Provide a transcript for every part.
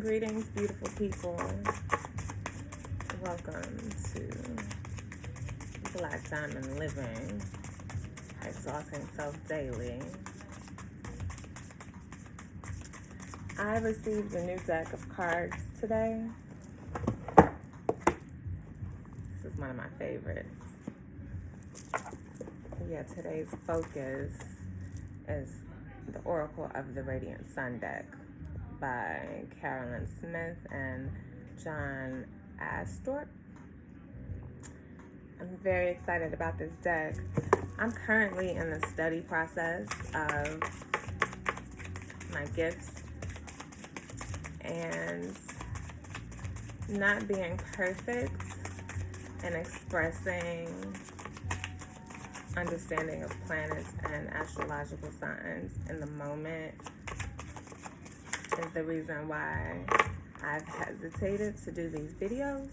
Greetings, beautiful people. Welcome to Black Diamond Living, Exalting Self Daily. I received a new deck of cards today. This is one of my favorites. Yeah, today's focus is the Oracle of the Radiant Sun deck by Carolyn Smith and John Astorp. I'm very excited about this deck. I'm currently in the study process of my gifts and not being perfect and expressing understanding of planets and astrological signs in the moment is the reason why I've hesitated to do these videos.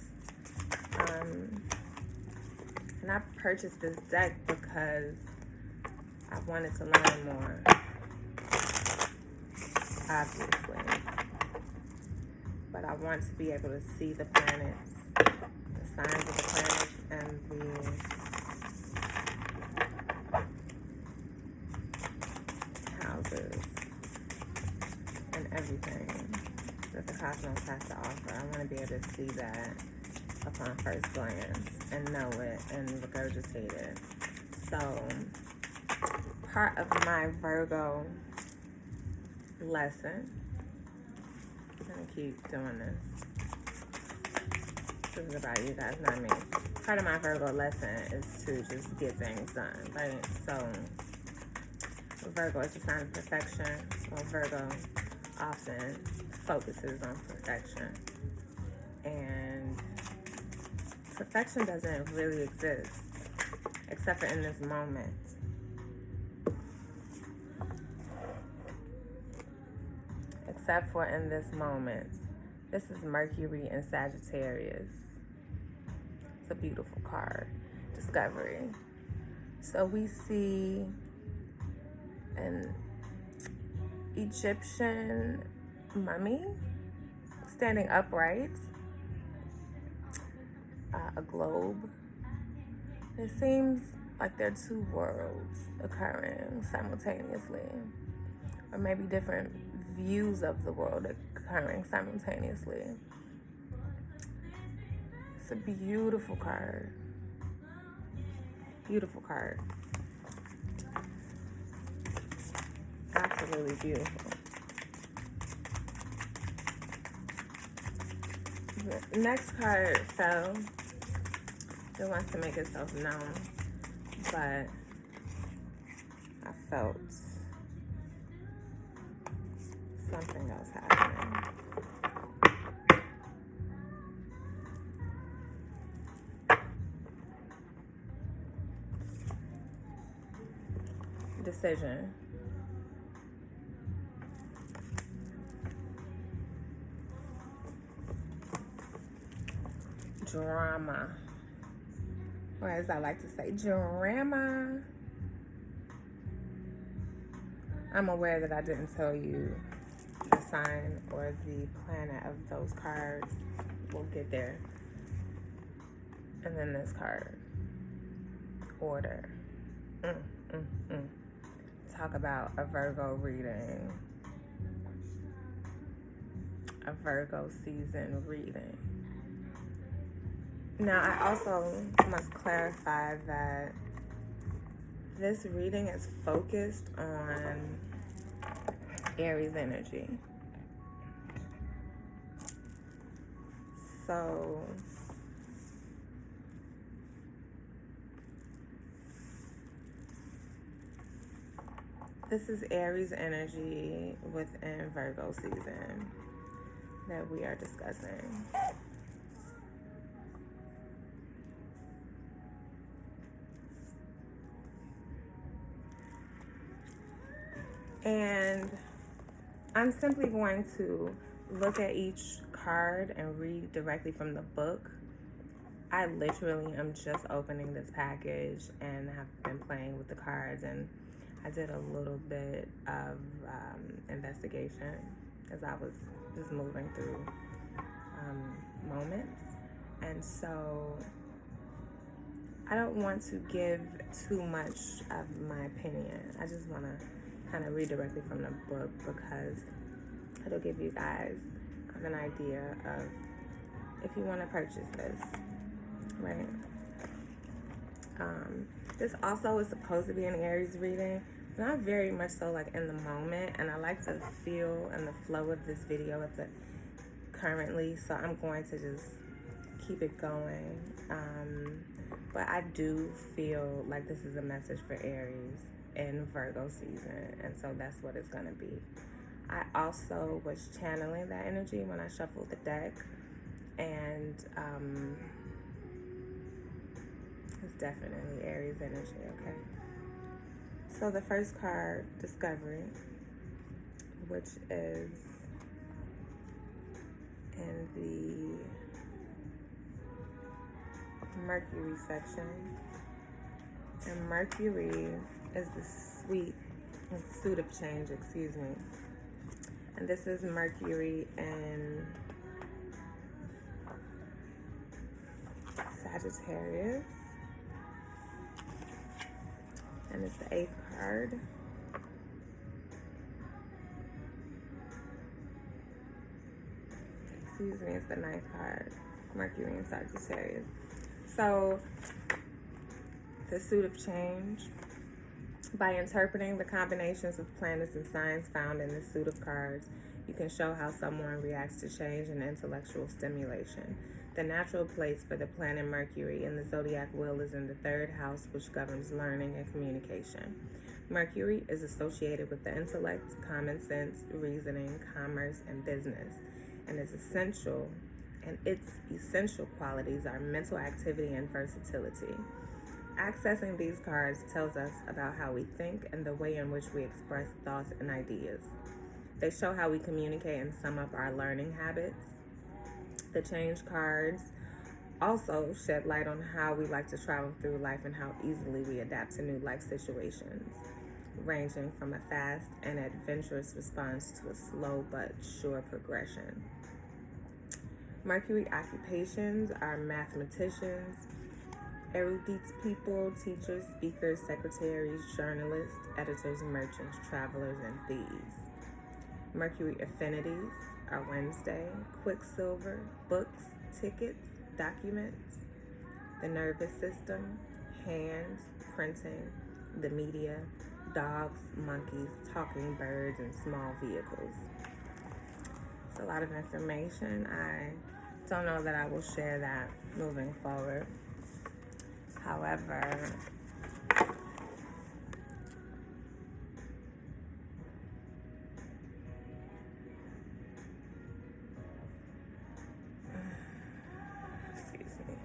And I purchased this deck because I wanted to learn more, obviously. But I want to be able to see the planets, the signs of the planets, and the houses and everything that the cosmos has to offer. I want to be able to see that upon first glance and know it and regurgitate it. So, part of my Virgo lesson, I'm going to keep doing this. This is about you guys, not me. Part of my Virgo lesson is to just get things done, right? So, Virgo is a sign of perfection. Well, Virgo often focuses on perfection. And perfection doesn't really exist, except for in this moment. Except for in this moment. This is Mercury in Sagittarius. It's a beautiful card. Discovery. So we see an Egyptian mummy standing upright, a globe. It seems like there are two worlds occurring simultaneously, or maybe different views of the world occurring simultaneously. It's a beautiful card. Beautiful card. Absolutely beautiful. The next card fell. It wants to make itself known, but I felt something else happening. Decision. Drama. Or as I like to say, drama. I'm aware that I didn't tell you the sign or the planet of those cards. We'll get there. And then this card. Order. Talk about a Virgo reading. A Virgo season reading. Now, I also must clarify that this reading is focused on Aries energy. So, this is Aries energy within Virgo season that we are discussing. And I'm simply going to look at each card and read directly from the book. I literally am just opening this package and have been playing with the cards, and I did a little bit of investigation as I was just moving through moments. And so I don't want to give too much of my opinion. I just want to kind of read directly from the book because it'll give you guys an idea of if you want to purchase this, right? This also is supposed to be an Aries reading, but I'm very much so like in the moment, and I like the feel and the flow of this video at the currently, so I'm going to just keep it going. But I do feel like this is a message for Aries in Virgo season, and so that's what it's going to be. I also was channeling that energy when I shuffled the deck, and it's definitely Aries energy, okay? So the first card, Discovery, which is in the Mercury section. And Mercury is the suit of change, excuse me. And this is Mercury in Sagittarius. And it's the 8th card. Excuse me, it's the 9th card. Mercury in Sagittarius. So, the suit of change. By interpreting the combinations of planets and signs found in this suit of cards, you can show how someone reacts to change and intellectual stimulation. The natural place for the planet Mercury in the zodiac wheel is in the 3rd house, which governs learning and communication. Mercury is associated with the intellect, common sense, reasoning, commerce, and business, and its essential qualities are mental activity and versatility. Accessing these cards tells us about how we think and the way in which we express thoughts and ideas. They show how we communicate and sum up our learning habits. The change cards also shed light on how we like to travel through life and how easily we adapt to new life situations, ranging from a fast and adventurous response to a slow but sure progression. Mercury occupations are mathematicians, erudite people, teachers, speakers, secretaries, journalists, editors, merchants, travelers, and thieves. Mercury affinities are Wednesday, Quicksilver, books, tickets, documents, the nervous system, hands, printing, the media, dogs, monkeys, talking birds, and small vehicles. It's a lot of information. I don't know that I will share that moving forward. However, excuse me.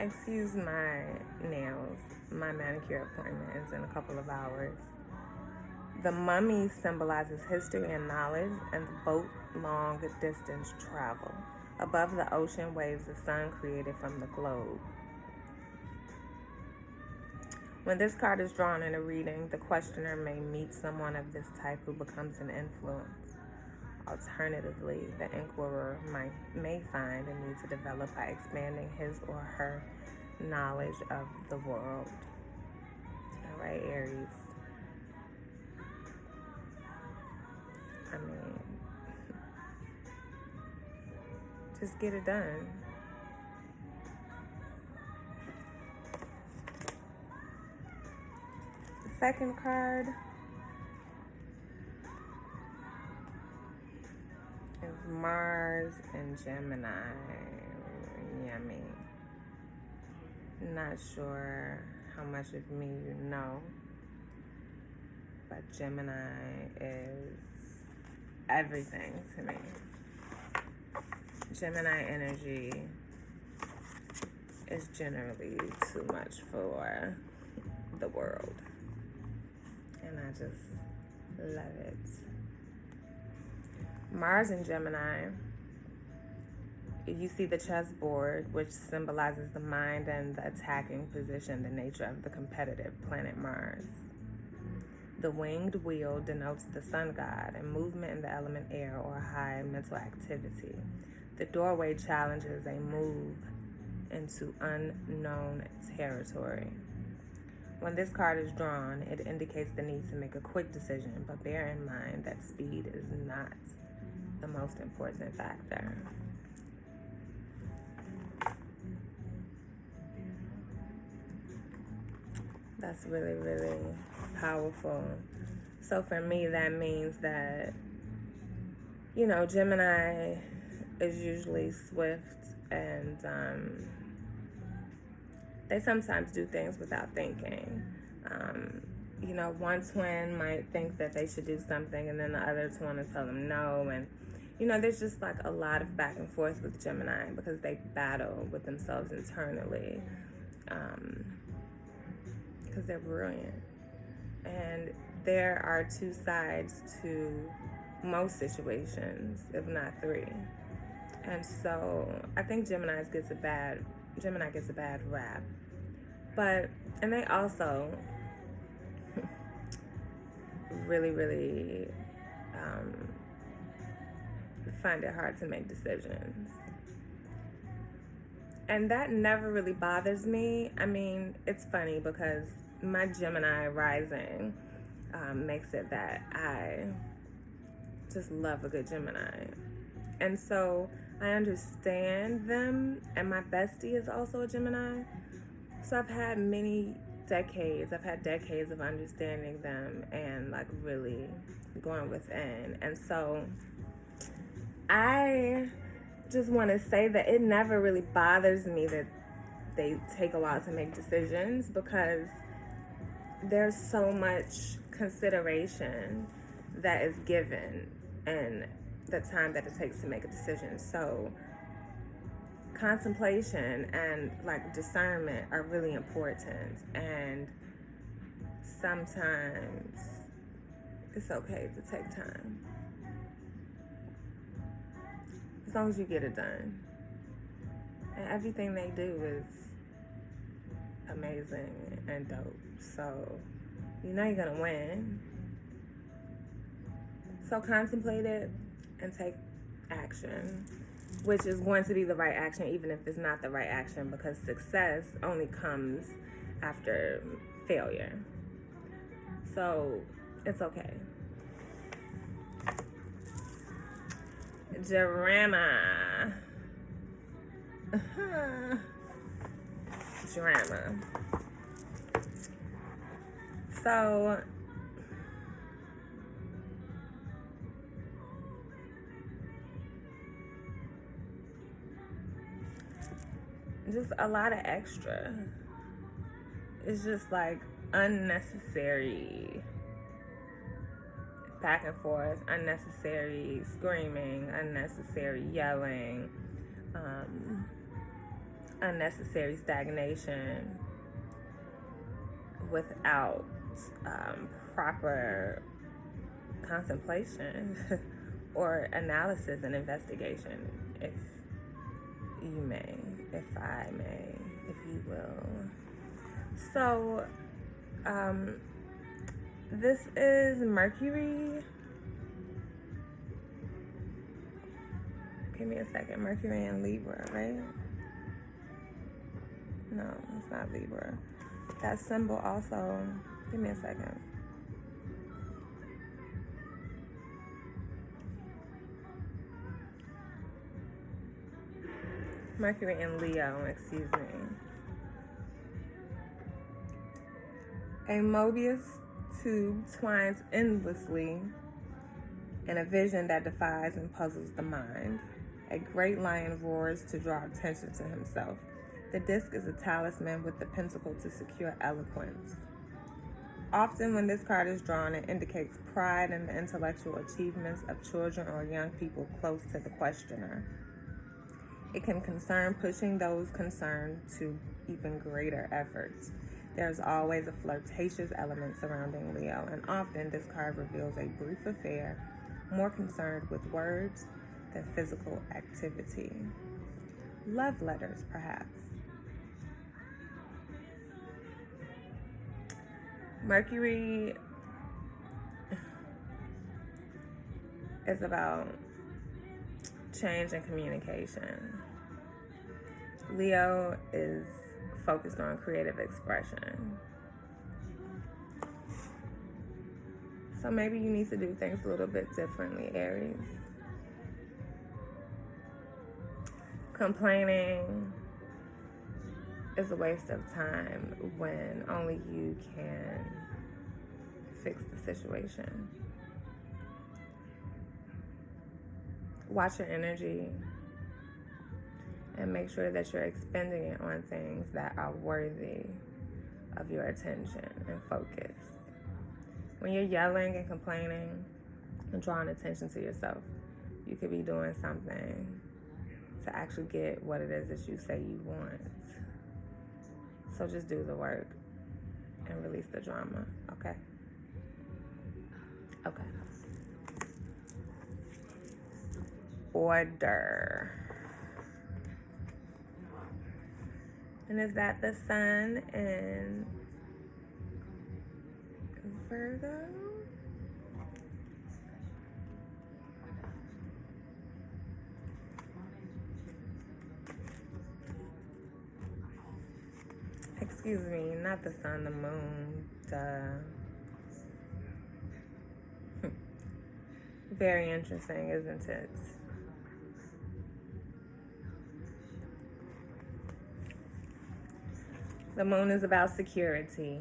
Excuse my nails. My manicure appointment is in a couple of hours. The mummy symbolizes history and knowledge, and the boat, long distance travel. Above the ocean waves the sun created from the globe. When this card is drawn in a reading, the questioner may meet someone of this type who becomes an influence. Alternatively, the inquirer may find a need to develop by expanding his or her knowledge of the world. All right, Aries. I mean, just get it done. The second card is Mars and Gemini. Yummy. Not sure how much of me you know, but Gemini is everything to me. Gemini energy is generally too much for the world, and I just love it. Mars and Gemini you see the chessboard, which symbolizes the mind and the attacking position, the nature of the competitive planet Mars. The winged wheel denotes the sun god and movement in the element air or high mental activity. The doorway challenges a move into unknown territory. When this card is drawn, it indicates the need to make a quick decision, but bear in mind that speed is not the most important factor. That's really, really powerful. So for me, that means that, Gemini is usually swift and they sometimes do things without thinking. One twin might think that they should do something and then the other twin will tell them no. And, there's just like a lot of back and forth with Gemini because they battle with themselves internally because they're brilliant. And there are two sides to most situations, if not three. And so I think Gemini gets a bad rap. And they also really, really find it hard to make decisions. And that never really bothers me. I mean, it's funny because my Gemini rising makes it that I just love a good Gemini. And so I understand them, and my bestie is also a Gemini. So I've had decades of understanding them and like really going within. And so I just want to say that it never really bothers me that they take a while to make decisions because there's so much consideration that is given and the time that it takes to make a decision. So contemplation and like discernment are really important, and sometimes it's okay to take time as long as you get it done. And everything they do is amazing and dope, so you're gonna win. So contemplate it and take action, which is going to be the right action even if it's not the right action, because success only comes after failure. So it's okay. Drama. Drama. So just a lot of extra. It's just like unnecessary back and forth, unnecessary screaming, unnecessary yelling, unnecessary stagnation without proper contemplation or analysis and investigation, if you may, if I may, if you will. So, this is Mercury. Give me a second. Mercury in Libra, right? No, it's not Libra. That symbol also, give me a second. Mercury in Leo, excuse me. A Mobius tube twines endlessly in a vision that defies and puzzles the mind. A great lion roars to draw attention to himself. The disc is a talisman with the pentacle to secure eloquence. Often when this card is drawn, it indicates pride in the intellectual achievements of children or young people close to the questioner. It can concern pushing those concerned to even greater efforts. There's always a flirtatious element surrounding Leo, and often this card reveals a brief affair more concerned with words than physical activity. love letters, perhaps. Mercury is about change and communication. Leo is focused on creative expression. So maybe you need to do things a little bit differently, Aries. Complaining is a waste of time when only you can fix the situation. Watch your energy and make sure that you're expending it on things that are worthy of your attention and focus. When you're yelling and complaining and drawing attention to yourself, you could be doing something to actually get what it is that you say you want. So just do the work and release the drama, okay? Okay. Order. And is that the sun in Virgo? Excuse me, not the sun, the moon, duh. Very interesting, isn't it? The moon is about security.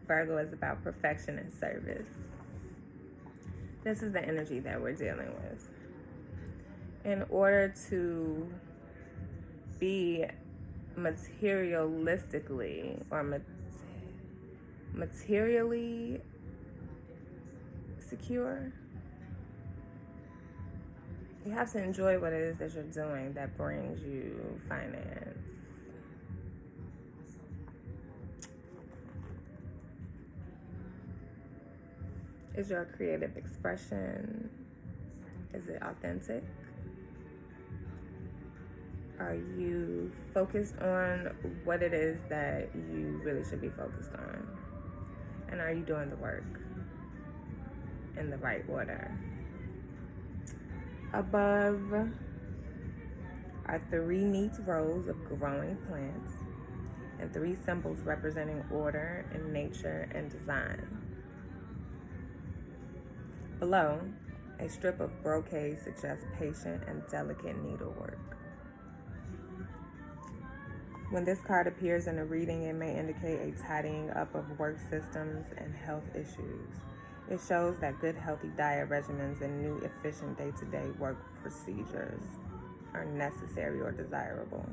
Virgo is about perfection and service. This is the energy that we're dealing with. In order to be materialistically or materially secure, you have to enjoy what it is that you're doing that brings you finance. Is your creative expression, is it authentic? Are you focused on what it is that you really should be focused on? And are you doing the work in the right order? Above are 3 neat rows of growing plants and 3 symbols representing order in nature and design. Below, a strip of brocade suggests patient and delicate needlework. When this card appears in a reading, it may indicate a tidying up of work systems and health issues. It shows that good, healthy diet regimens and new, efficient day-to-day work procedures are necessary or desirable.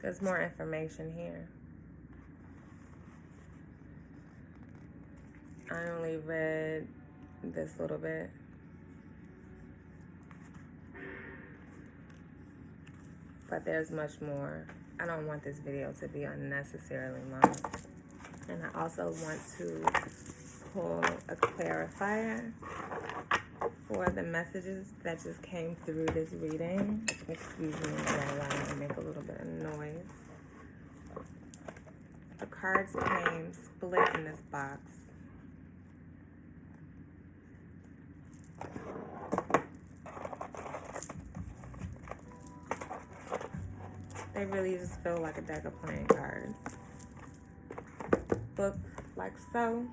There's more information here. I only read this little bit. But there's much more. I don't want this video to be unnecessarily long. And I also want to pull a clarifier for the messages that just came through this reading. Excuse me while I make a little bit of noise. The cards came split in this box. They really just feel like a deck of playing cards. Book like so.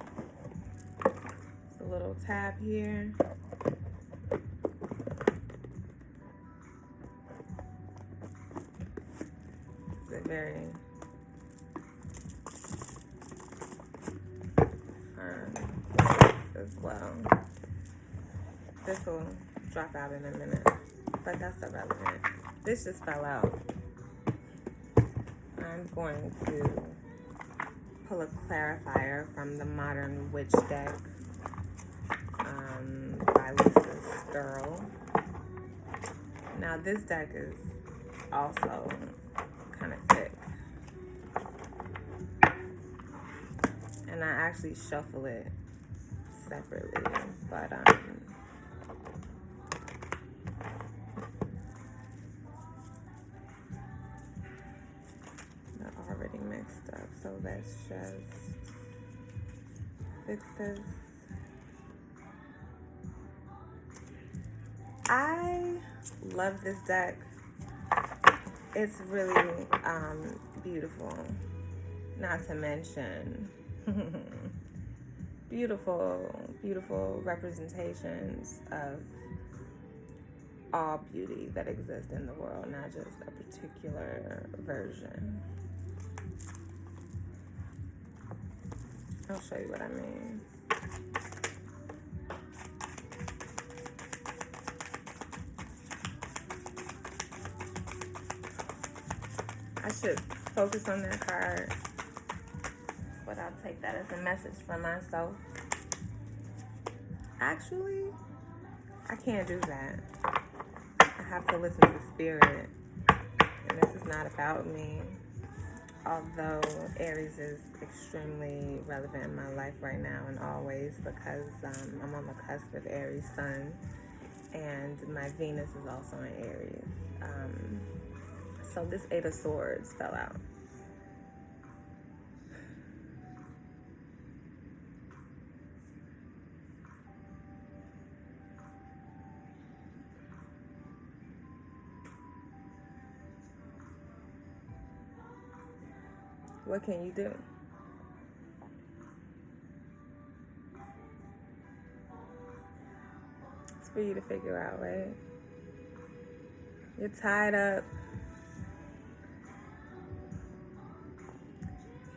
It's a little tab here. It's a very firm as well. This will drop out in a minute, but that's irrelevant. This just fell out. I'm going to pull a clarifier from the Modern Witch deck by Lisa Sturl. Now this deck is also kind of thick. And I actually shuffle it separately, but So let's just fix this. I love this deck. It's really beautiful. Not to mention beautiful representations of all beauty that exists in the world, not just a particular version. I'll show you what I mean. I should focus on that card, but I'll take that as a message for myself. Actually, I can't do that. I have to listen to spirit, and this is not about me. Although Aries is extremely relevant in my life right now and always, because I'm on the cusp of Aries sun, and my Venus is also in Aries. So this Eight of Swords fell out. What can you do? It's for you to figure out, right? You're tied up.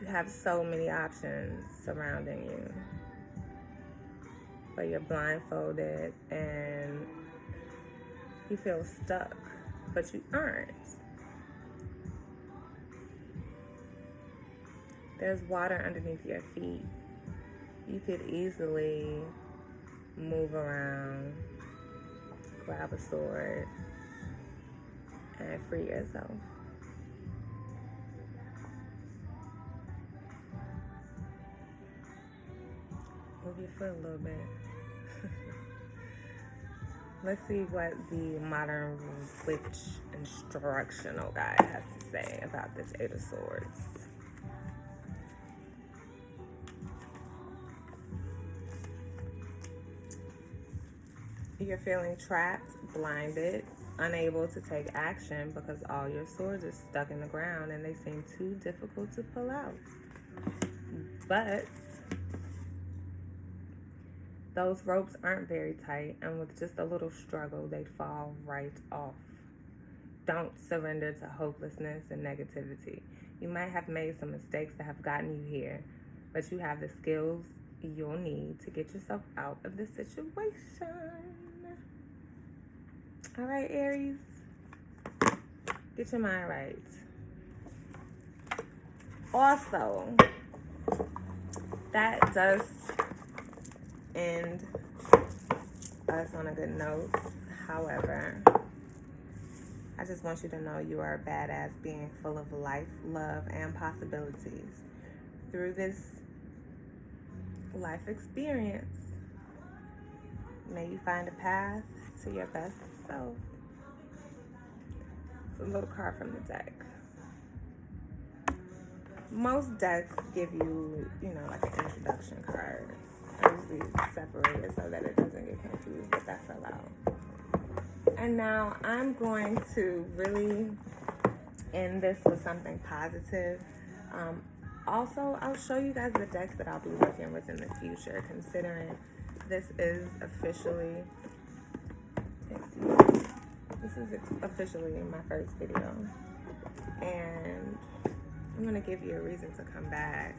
You have so many options surrounding you, but you're blindfolded and you feel stuck, but you aren't. There's water underneath your feet. You could easily move around, grab a sword, and free yourself. Move your foot a little bit. Let's see what the modern witch instructional guide has to say about this Eight of Swords. You're feeling trapped, blinded, unable to take action because all your swords are stuck in the ground and they seem too difficult to pull out. But those ropes aren't very tight, and with just a little struggle, they'd fall right off. Don't surrender to hopelessness and negativity. You might have made some mistakes that have gotten you here, but you have the skills you'll need to get yourself out of this situation. All right, Aries, get your mind right. Also, that does end us on a good note. However, I just want you to know you are a badass being full of life, love, and possibilities. Through this life experience, may you find a path to your best self. It's a little card from the deck. Most decks give you, like an introduction card. I usually separate it so that it doesn't get confused, but that fell out. And now I'm going to really end this with something positive. Also, I'll show you guys the decks that I'll be working with in the future, considering this is officially my first video. And I'm going to give you a reason to come back.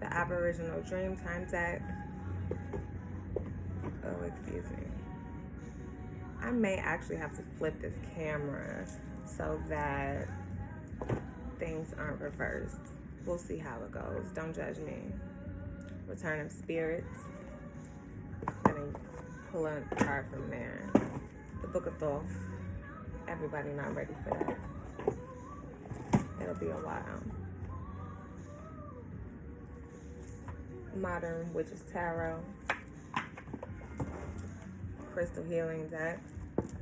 The Aboriginal Dreamtime deck. Oh, excuse me. I may actually have to flip this camera so that things aren't reversed. We'll see how it goes. Don't judge me. Return of Spirits. And then pull a card from there. The Book of Thoth. Everybody not ready for that. It'll be a while. Modern Witches Tarot. Crystal Healing deck.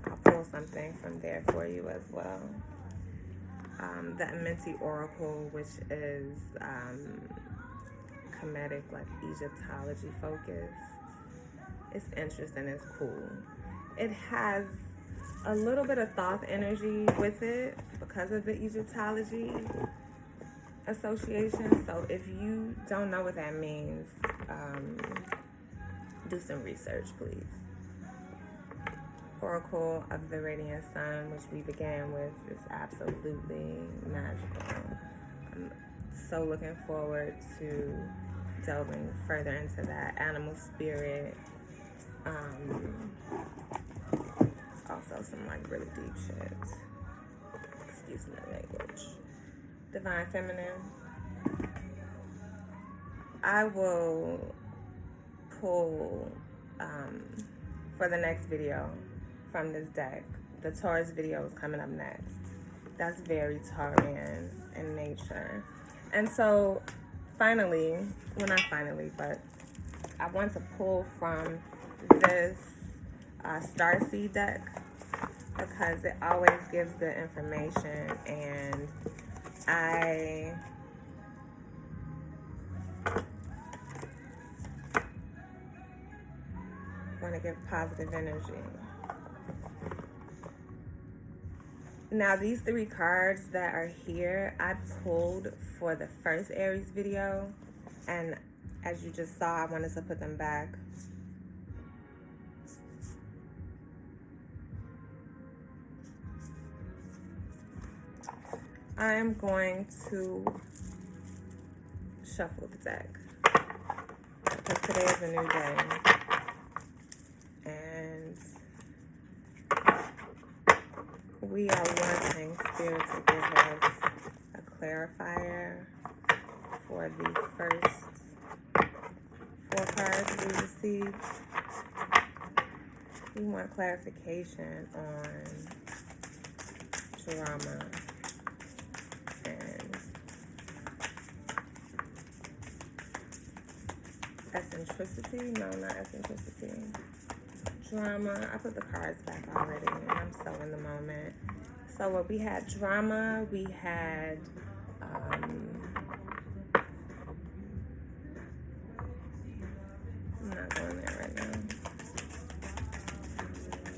I'll pull something from there for you as well. the Amenti Oracle, which is Kemetic, like Egyptology focused. It's interesting, it's cool. It has a little bit of Thoth energy with it because of the Egyptology association. So if you don't know what that means, do some research, please. Oracle of the Radiant Sun, which we began with, is absolutely magical. I'm so looking forward to delving further into that. Animal spirit. Also some like really deep shit. Excuse my language. Divine Feminine. I will pull for the next video from this deck. The Taurus video is coming up next. That's very Taurian in nature. And so finally, well not finally, but I want to pull from this Starseed deck because it always gives good information, and I want to give positive energy. Now these 3 cards that are here, I pulled for the first Aries video, and as you just saw, I wanted to put them back. I am going to shuffle the deck because today is a new day, and we are wanting Spirit to give us a clarifier for the first 4 cards we received. We want clarification on drama and eccentricity. No, not eccentricity. Drama. I put the cards back already, and I'm so in the moment. So what we had drama, we had I'm not going there right now.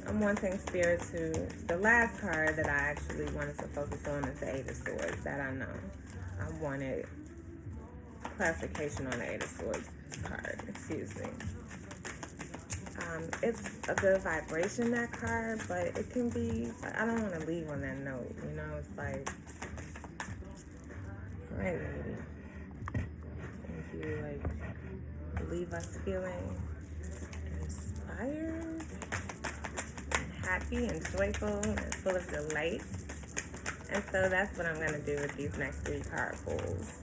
I'm wanting Spirit to, the last card that I actually wanted to focus on is the 8 of Swords. That I know. I wanted clarification on the 8 of Swords card. Excuse me. It's a good vibration, that card, but it can be, I don't want to leave on that note, you know, it's like, all right, lady, if you like leave us feeling inspired and happy and joyful and full of delight. And so that's what I'm going to do with these next 3 card pulls.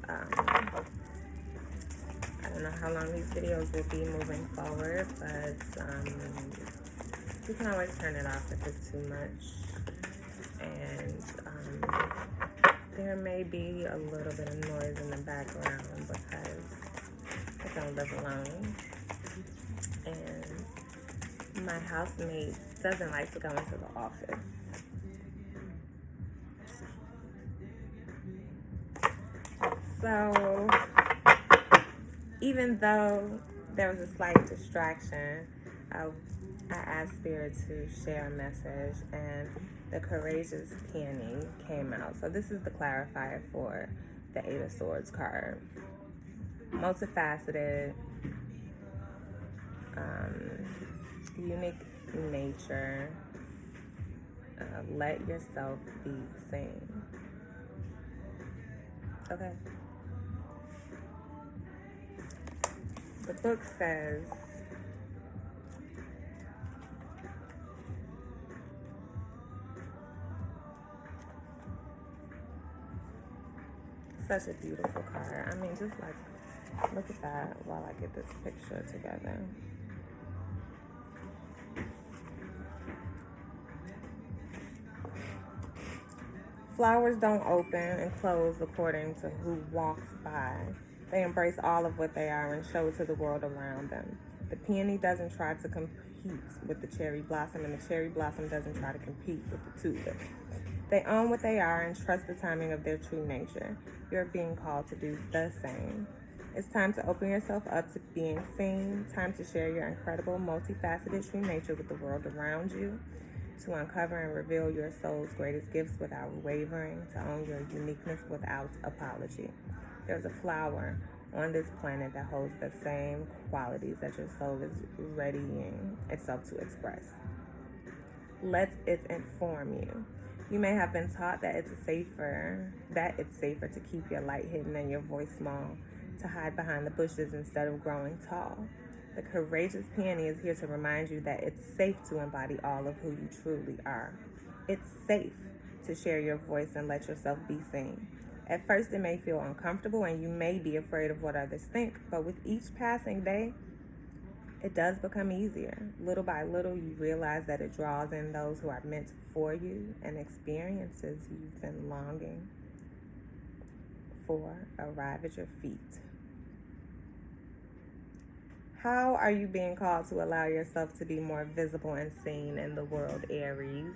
I don't know how long these videos will be moving forward, but you can always turn it off if it's too much. And there may be a little bit of noise in the background because I don't live alone. And my housemate doesn't like to go into the office. So even though there was a slight distraction, I asked Spirit to share a message, and the Courageous Peony came out. So this is the clarifier for the 8 of Swords card. Multifaceted, unique nature, let yourself be seen. Okay. The book says, such a beautiful card. I mean, just like, look at that while I get this picture together. Flowers don't open and close according to who walks by. They embrace all of what they are and show it to the world around them. The peony doesn't try to compete with the cherry blossom, and the cherry blossom doesn't try to compete with the tulip. They own what they are and trust the timing of their true nature. You're being called to do the same. It's time to open yourself up to being seen, time to share your incredible, multifaceted true nature with the world around you, to uncover and reveal your soul's greatest gifts without wavering, to own your uniqueness without apology. There's a flower on this planet that holds the same qualities that your soul is readying itself to express. Let it inform you. You may have been taught that it's safer to keep your light hidden and your voice small, to hide behind the bushes instead of growing tall. The courageous peony is here to remind you that it's safe to embody all of who you truly are. It's safe to share your voice and let yourself be seen. At first, it may feel uncomfortable and you may be afraid of what others think, but with each passing day, it does become easier. Little by little, you realize that it draws in those who are meant for you, and experiences you've been longing for arrive at your feet. How are you being called to allow yourself to be more visible and seen in the world, Aries?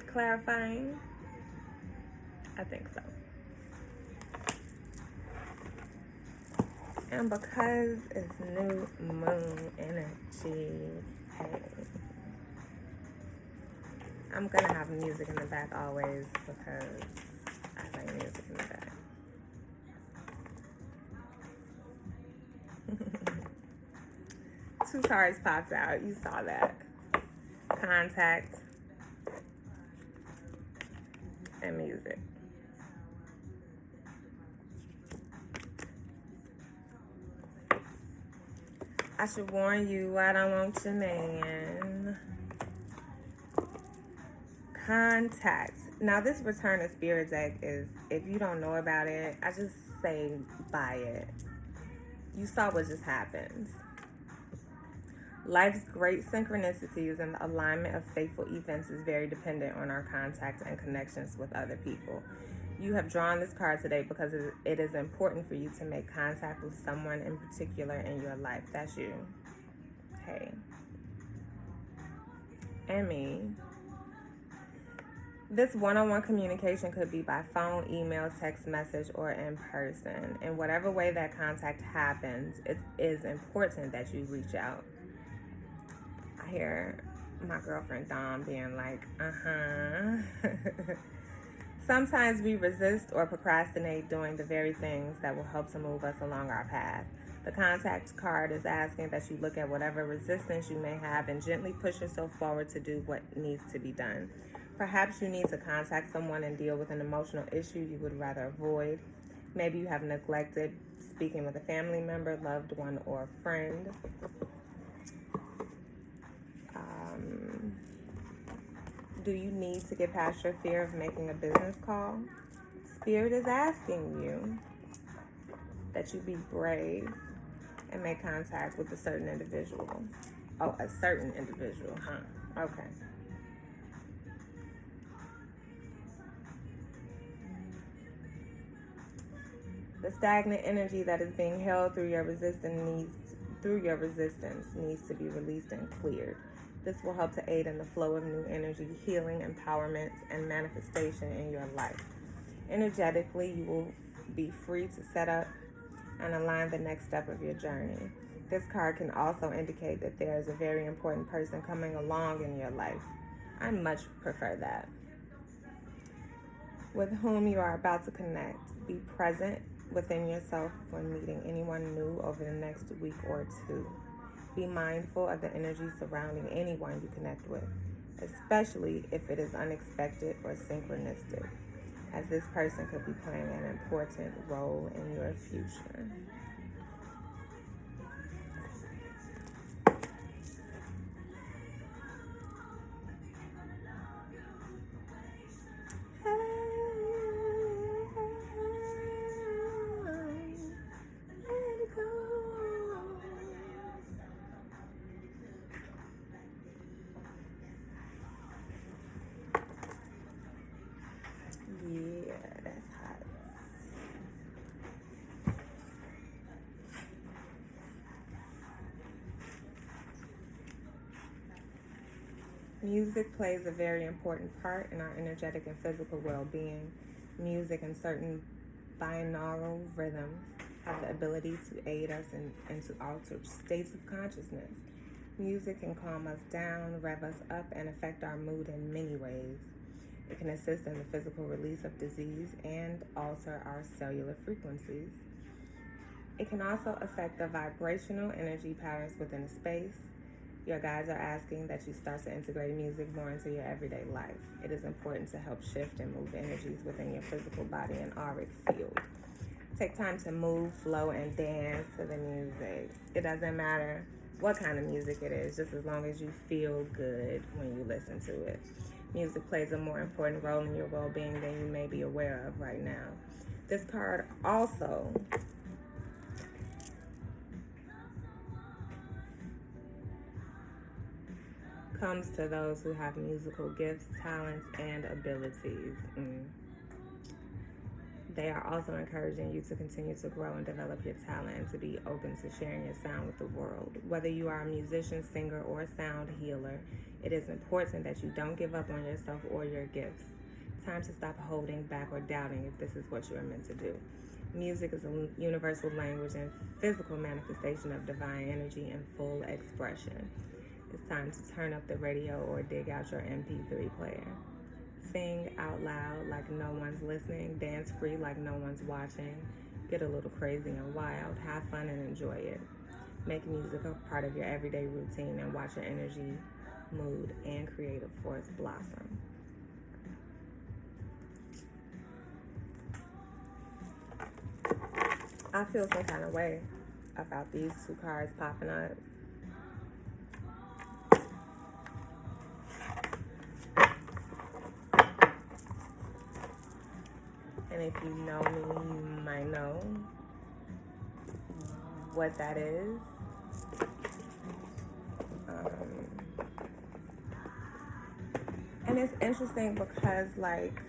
Clarifying? I think so. And because it's new moon energy, hey, I'm gonna have music in the back always because I like music in the back. Two cards popped out. You saw that. Contact and music. I should warn you, I don't want your man. Contact. Now, this Return of Spirit deck is, if you don't know about it, I just say buy it. You saw what just happened. Life's great synchronicities and the alignment of fateful events is very dependent on our contact and connections with other people. You have drawn this card today because it is important for you to make contact with someone in particular in your life. That's you. Hey. And me. This one-on-one communication could be by phone, email, text message, or in person. In whatever way that contact happens, it is important that you reach out. I hear my girlfriend Dom being like, Sometimes we resist or procrastinate doing the very things that will help to move us along our path. The contact card is asking that you look at whatever resistance you may have and gently push yourself forward to do what needs to be done. Perhaps you need to contact someone and deal with an emotional issue you would rather avoid. Maybe you have neglected speaking with a family member, loved one, or friend. Do you need to get past your fear of making a business call? Spirit is asking you that you be brave and make contact with a certain individual. Oh, a certain individual, huh? Okay. The stagnant energy that is being held through your resistance needs to be released and cleared. This will help to aid in the flow of new energy, healing, empowerment, and manifestation in your life. Energetically, you will be free to set up and align the next step of your journey. This card can also indicate that there is a very important person coming along in your life. I much prefer that. With whom you are about to connect. Be present within yourself when meeting anyone new over the next week or two. Be mindful of the energy surrounding anyone you connect with, especially if it is unexpected or synchronistic, as this person could be playing an important role in your future. Music plays a very important part in our energetic and physical well-being. Music and certain binaural rhythms have the ability to aid us and to alter states of consciousness. Music can calm us down, rev us up, and affect our mood in many ways. It can assist in the physical release of disease and alter our cellular frequencies. It can also affect the vibrational energy patterns within a space. Your guides are asking that you start to integrate music more into your everyday life. It is important to help shift and move energies within your physical body and auric field. Take time to move, flow, and dance to the music. It doesn't matter what kind of music it is, just as long as you feel good when you listen to it. Music plays a more important role in your well-being than you may be aware of right now. This card also comes to those who have musical gifts, talents, and abilities. They are also encouraging you to continue to grow and develop your talent and to be open to sharing your sound with the world. Whether you are a musician, singer, or a sound healer, it is important that you don't give up on yourself or your gifts. Time to stop holding back or doubting if this is what you are meant to do. Music is a universal language and physical manifestation of divine energy in full expression. It's time to turn up the radio or dig out your MP3 player. Sing out loud like no one's listening. Dance free like no one's watching. Get a little crazy and wild. Have fun and enjoy it. Make music a part of your everyday routine and watch your energy, mood, and creative force blossom. I feel some kind of way about these two cards popping up. And if you know me, you might know what that is. And it's interesting because, like,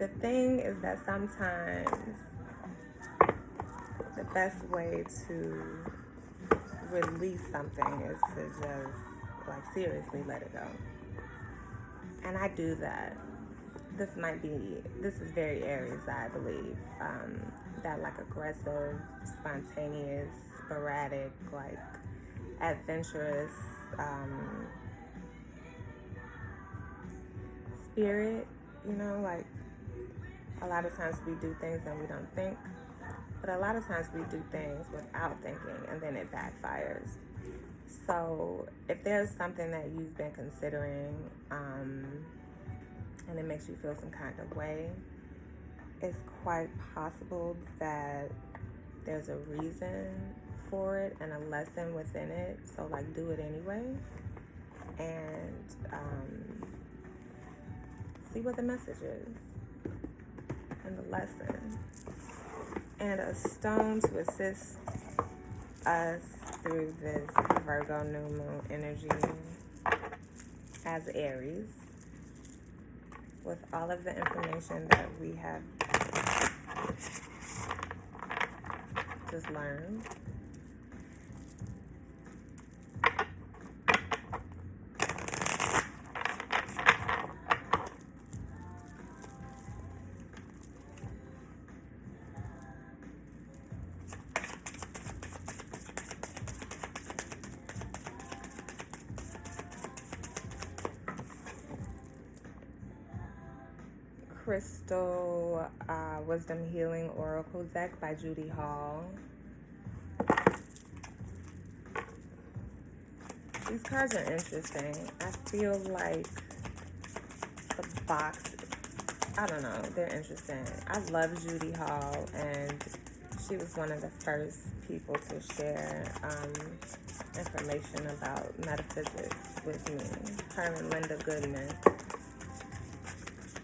the thing is that sometimes the best way to release something is to just, like, seriously let it go. And I do that. This is very Aries, I believe. That, like, aggressive, spontaneous, sporadic, like, adventurous spirit, you know, like, a lot of times we do things and we don't think, but a lot of times we do things without thinking and then it backfires. So if there's something that you've been considering and it makes you feel some kind of way, it's quite possible that there's a reason for it and a lesson within it. So, like, do it anyway and see what the message is and the lesson. And a stone to assist us through this Virgo new moon energy as Aries, with all of the information that we have just learned. Crystal Wisdom Healing Oracle deck by Judy Hall. These cards are interesting. I feel like the box, I don't know, they're interesting. I love Judy Hall, and she was one of the first people to share information about metaphysics with me. Her and Linda Goodman.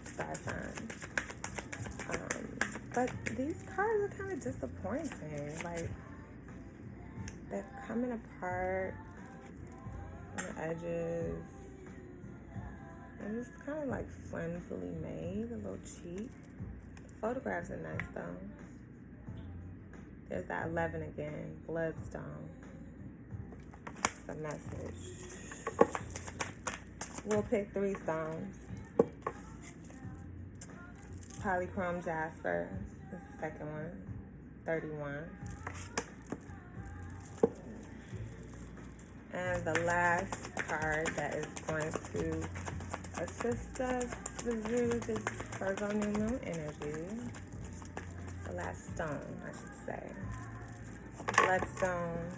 Star signs. But these cards are kind of disappointing. Like, they're coming apart on the edges. They're just kind of like flimsily made, a little cheap. The photographs are nice though. There's that 11 again, Bloodstone. a message. We'll pick 3 stones. Polychrome jasper is the second one, 31. And the last card that is going to assist us with this Virgo new moon energy. The last stone, I should say. Bloodstone.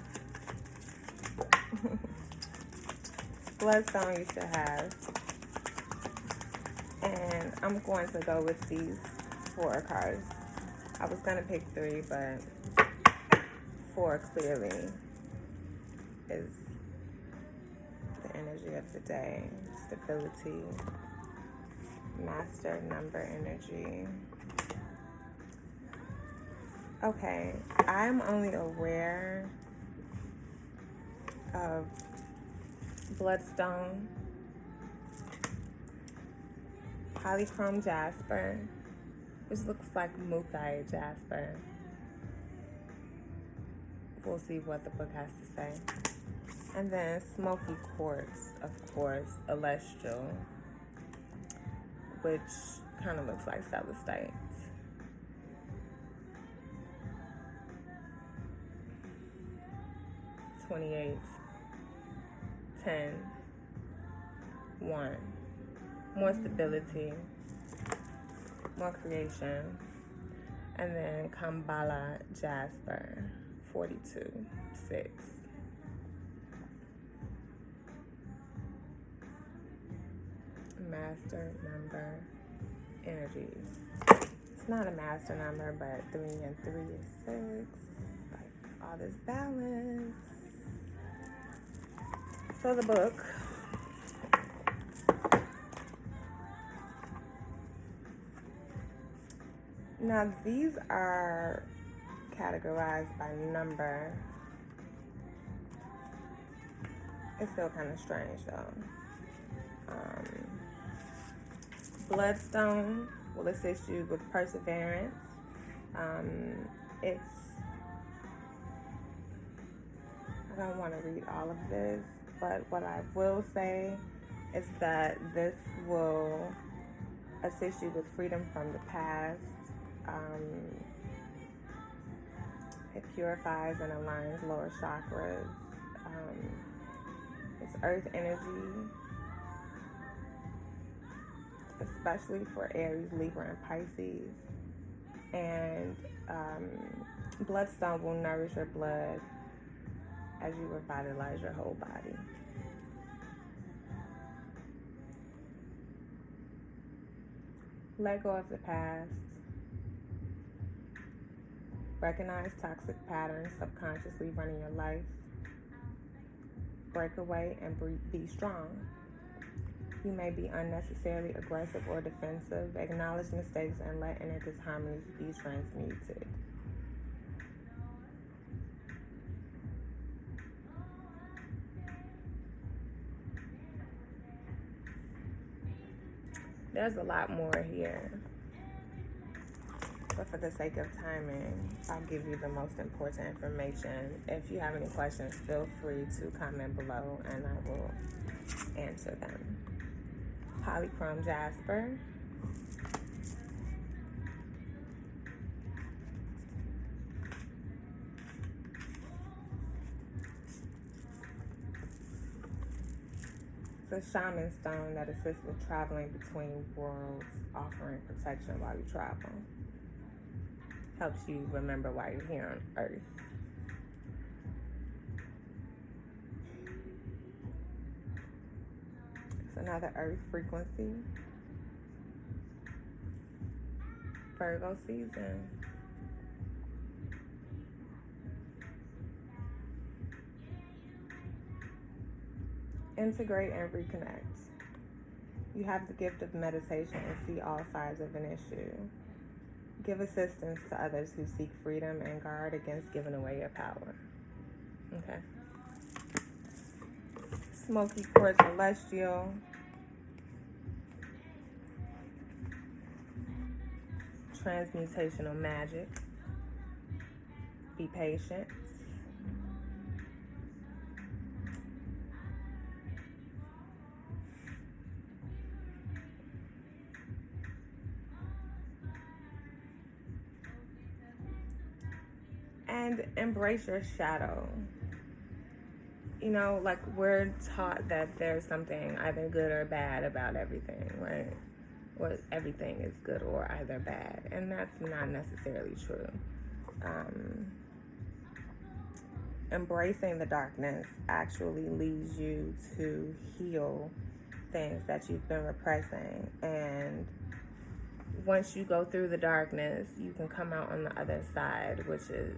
Bloodstone you should have. And I'm going to go with these 4 cards. I was going to pick 3, but 4 clearly is the energy of the day. Stability. Master number energy. Okay, I'm only aware of bloodstone, polychrome jasper, which looks like Mukai jasper. We'll see what the book has to say. And then smoky quartz, of course, celestial, which kind of looks like celestite. $28, 10, 1. More stability, more creation. And then Kambala jasper, 42, 6. Master number energy. It's not a master number, but 3 and 3 is 6. Like all this balance. So the book. Now these are categorized by number. It's still kind of strange though. Bloodstone will assist you with perseverance. I don't want to read all of this, but what I will say is that this will assist you with freedom from the past. It purifies and aligns lower chakras. It's earth energy, especially for Aries, Libra, and Pisces. And bloodstone will nourish your blood as you revitalize your whole body. Let go of the past. Recognize toxic patterns subconsciously running your life. Break away and be strong. You may be unnecessarily aggressive or defensive. Acknowledge mistakes and let inner disharmonies be transmuted. There's a lot more here, but for the sake of timing, I'll give you the most important information. If you have any questions, feel free to comment below and I will answer them. Polychrome jasper. It's a shaman stone that assists with traveling between worlds, offering protection while you travel. Helps you remember why you're here on Earth. It's another Earth frequency. Virgo season. Integrate and reconnect. You have the gift of meditation and see all sides of an issue. Give assistance to others who seek freedom and guard against giving away your power. Okay. Smoky quartz celestial. Transmutational magic. Be patient. And embrace your shadow. You know, like, we're taught that there's something either good or bad about everything, right? Or everything is good or either bad. And that's not necessarily true. Embracing the darkness actually leads you to heal things that you've been repressing. And once you go through the darkness, you can come out on the other side, which is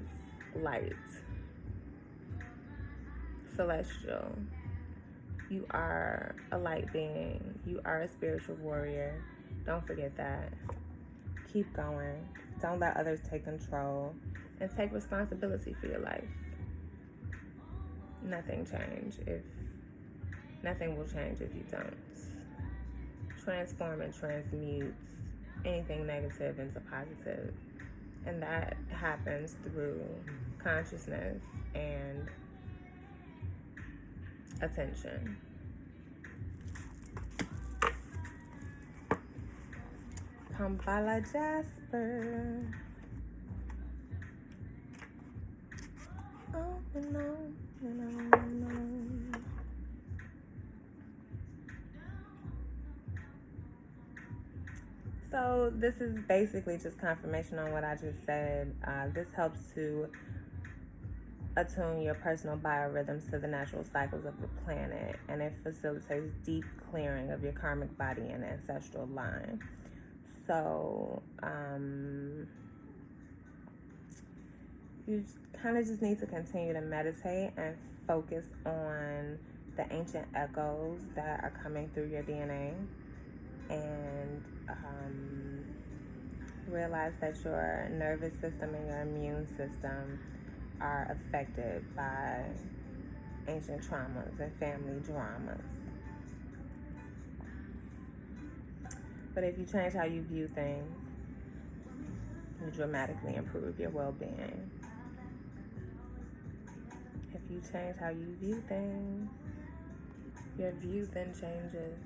light. Celestial. You are a light being. You are a spiritual warrior. Don't forget that. Keep going. Don't let others take control. And take responsibility for your life. Nothing will change if you don't. Transform and transmute anything negative into positive. And that happens through consciousness and attention. Kampala Jasper. Oh, no. So this is basically just confirmation on what I just said. This helps to attune your personal biorhythms to the natural cycles of the planet, and it facilitates deep clearing of your karmic body and ancestral line. So you kind of just need to continue to meditate and focus on the ancient echoes that are coming through your DNA, and realize that your nervous system and your immune system are affected by ancient traumas and family dramas. But if you change how you view things, you dramatically improve your well-being. If you change how you view things, your view then changes.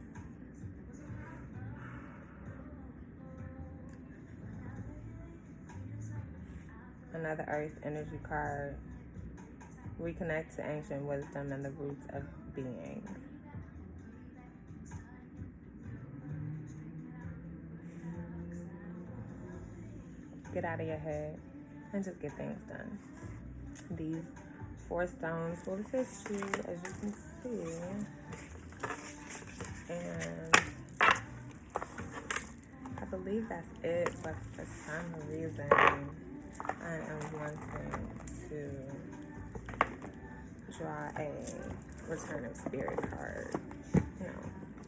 Another Earth energy card. Reconnect to ancient wisdom and the roots of being. Get out of your head and just get things done. These 4 stones will assist you, as you can see. And I believe that's it, but for some reason I am wanting to draw a Return of Spirit card. No,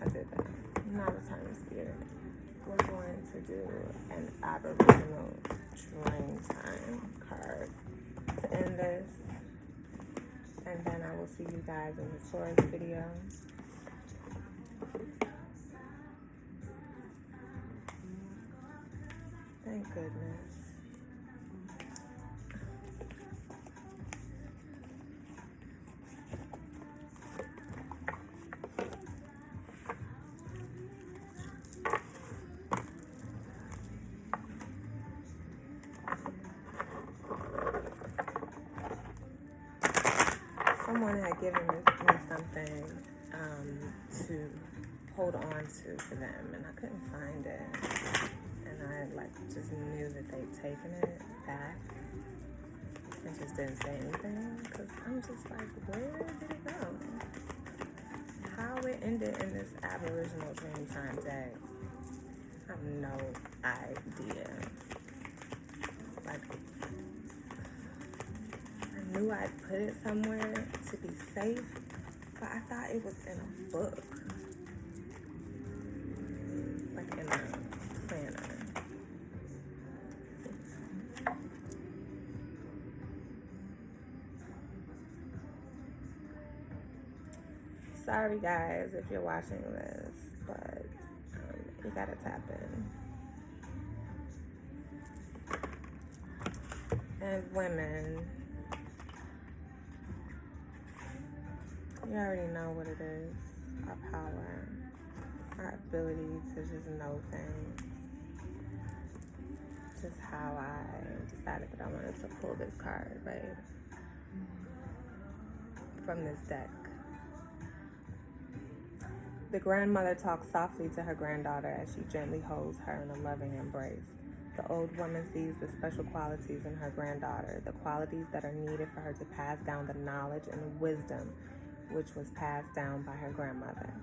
I did that. Not Return of Spirit. We're going to do an Aboriginal Dreamtime card to end this. And then I will see you guys in the Taurus video. Thank goodness. Someone had given me something to hold on to for them, and I couldn't find it. And I just knew that they'd taken it back and just didn't say anything, because I'm just like, where did it go? How it ended in this Aboriginal Dreamtime deck, I have no idea. I knew I'd put it somewhere to be safe, but I thought it was in a book, like in a planner. Sorry guys if you're watching this, but you gotta tap in. And women, you already know what it is. Our power, our ability to just know things, to is how I decided that I wanted to pull this card, right? From this deck. The grandmother talks softly to her granddaughter as she gently holds her in a loving embrace. The old woman sees the special qualities in her granddaughter, the qualities that are needed for her to pass down the knowledge and wisdom which was passed down by her grandmother.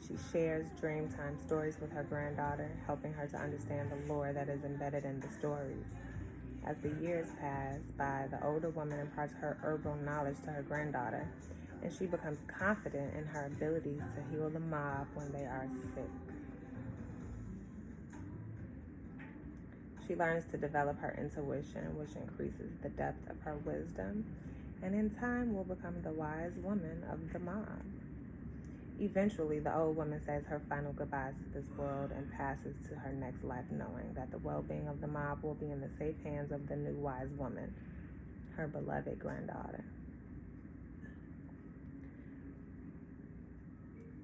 She shares Dreamtime stories with her granddaughter, helping her to understand the lore that is embedded in the stories. As the years pass by, the older woman imparts her herbal knowledge to her granddaughter, and she becomes confident in her abilities to heal the mob when they are sick. She learns to develop her intuition, which increases the depth of her wisdom, and in time will become the wise woman of the mob. Eventually, the old woman says her final goodbyes to this world and passes to her next life, knowing that the well-being of the mob will be in the safe hands of the new wise woman, her beloved granddaughter.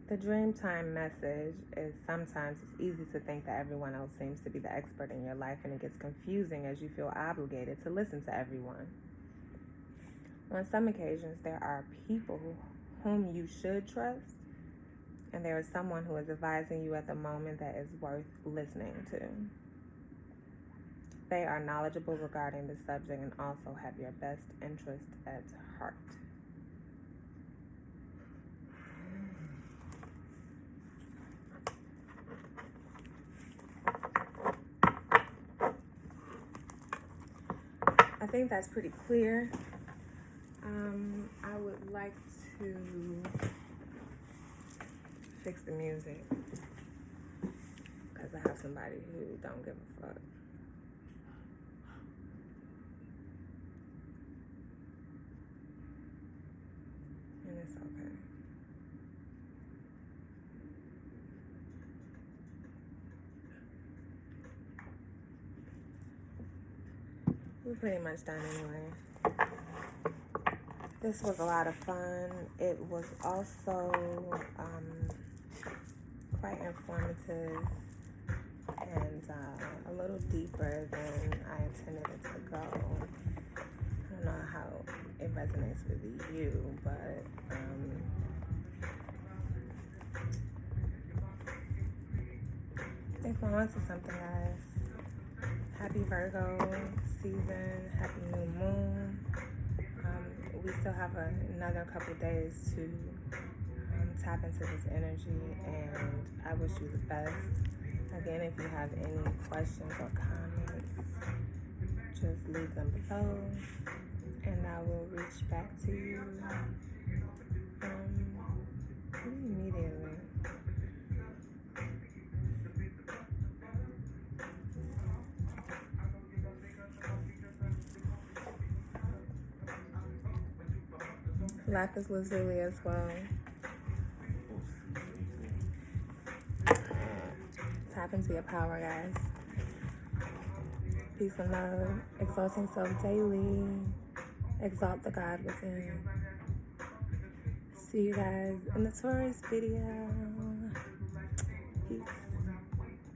The Dreamtime message is sometimes it's easy to think that everyone else seems to be the expert in your life, and it gets confusing as you feel obligated to listen to everyone. On some occasions, there are people whom you should trust, and there is someone who is advising you at the moment that is worth listening to. They are knowledgeable regarding the subject and also have your best interest at heart. I think that's pretty clear. I would like to fix the music because I have somebody who don't give a fuck. And it's okay. We're pretty much done anyway. This was a lot of fun. It was also quite informative and a little deeper than I intended it to go. I don't know how it resonates with you, but if we're on to something, guys. Happy Virgo season, happy new moon. We still have another couple days to tap into this energy, and I wish you the best. Again, if you have any questions or comments, just leave them below, and I will reach back to you immediately. Life is lazuli as well. Tap into your power, guys. Peace and love. Exalting self daily. Exalt the God within. See you guys in the Taurus video. Peace.